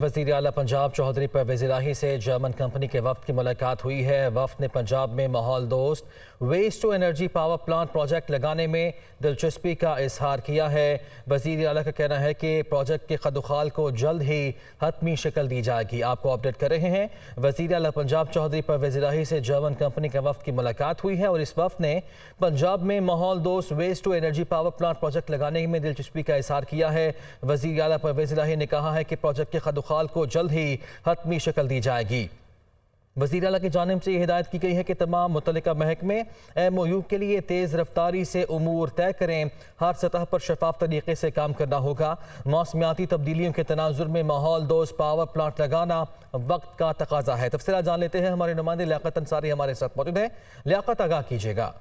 वज़ीर आला पंजाब चौधरी परवेज़ इलाही से जर्मन कंपनी के वफ़द की मुलाकात हुई है। वफ़द ने पंजाब में माहौल दोस्त waste to energy power plant project लगाने में दिलचस्पी का इजहार किया है। वज़ीर आला का कहना है कि प्रोजेक्ट के खदुखाल को जल्द ही हतमी शक्ल दी जाएगी। आपको अपडेट कर रहे हैं। वज़ीर आला पंजाब चौधरी परवेज़ इलाही से जर्मन कंपनी के वफ़द की मुलाकात हुई है और इस वफ़द ने पंजाब में माहौल दोस्त waste to energy power plant project लगाने में दिलचस्पी का इजहार किया है। वज़ीर आला परवेज़ इलाही ने कहा है कि प्रोजेक्ट के खाल को जल्द ही हतमी शक्ल दी जाएगी। वज़ीर आला की जानिब से हिदायत की गई है कि तमाम मुतल्लिका महकमे MOU के लिए तेज़ रफ्तारी से उमूर तय करें। हर सतह पर शफाफ तरीके से काम करना होगा। मौसमियाती तब्दीलियों के तनाजुर में माहौल दोस्त पावर प्लांट लगाना वक्त का तकाजा है। तफसीलात जान लेते हैं। हमारे नुमाइंदे लियाकत अंसारी हमारे साथ मौजूद है। लियाकत, आगाह कीजिएगा।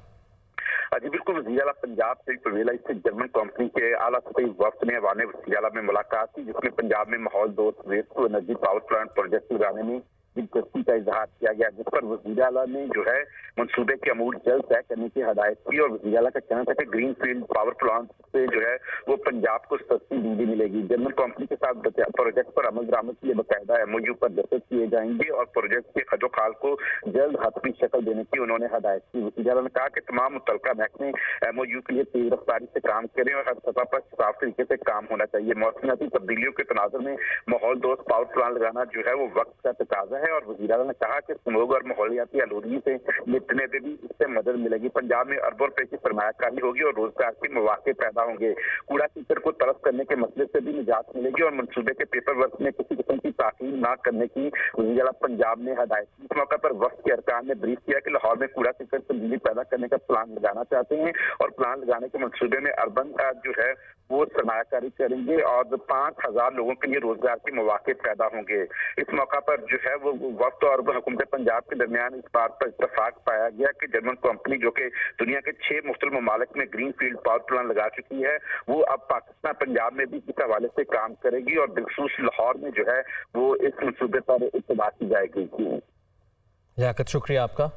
जी बिल्कुल, वज़ीर आला पंजाब से परवेज़ इलाही से जर्मन कंपनी के आला सतही वफ़द ने अवाने वज़ीर आला में मुलाकात की, जिसमें पंजाब में माहौल दोस्त waste to energy power plant project लगाने में दिलचस्पी का इजहार किया गया, जिस पर वज़ीर आला ने जो है मनसूबे के अमूर जल्द तय करने की हदायत की। और वज़ीर आला का कहना था कि ग्रीन फील्ड पावर प्लांट से जो है वो पंजाब को सस्ती बिजली मिलेगी। जर्मन कंपनी के साथ प्रोजेक्ट पर अमल दरामद के लिए बाकायदा MOU पर दस्तखत किए जाएंगे और प्रोजेक्ट के खजोखाल को जल्द हतमी शक्ल देने की उन्होंने हदायत की। वज़ीर आला ने कहा कि तमाम मुतल्लिका महकमे MOU के लिए तेज रफ्तारी से काम करें और हर सतह पर साफ तरीके से काम होना चाहिए। मौसमियाती तब्दीलियों के तनाजुर में माहौल दोस्त पावर प्लांट लगाना जो है वो वक्त का तकाजा है। और वज़ीर आला ने कहा कि स्मोग और माहौलियाती आलूदगी से निपटने में भी इससे मदद मिलेगी। पंजाब में अरबों रुपए की सरमायाकारी होगी और रोजगार के मौके पैदा होंगे। कूड़ा कीचड़ को तरफ करने के मसले से भी निजात मिलेगी और मनसूबे के पेपर वर्क में किसी किस्म की ताखीर न करने की वज़ीर आला पंजाब ने हदायत की। इस मौके पर वफ़द के अरकान ने ब्रीफ किया कि लाहौर में कूड़ा कीचड़ तब्दीली पैदा करने का प्लान लगाना चाहते हैं और प्लान लगाने के मनसूबे में अर्बन जो है वो सरमायाकारी करेंगे और 5000 लोगों के लिए रोजगार के मौके पैदा होंगे। इस मौका पर जो है वो वक्त और हुकूमत पंजाब के दरमियान इस बात पर इत्तफाक पाया गया कि जर्मन कंपनी जो कि दुनिया के 6 मुख्तलिफ ममालिक में ग्रीन फील्ड पावर प्लांट लगा चुकी है, वो अब पाकिस्तान पंजाब में भी इस हवाले से काम करेगी और बिलखसूस लाहौर में जो है वो इस मनसूबे पर इत्तफाक की जाएगी। लियाकत, शुक्रिया आपका।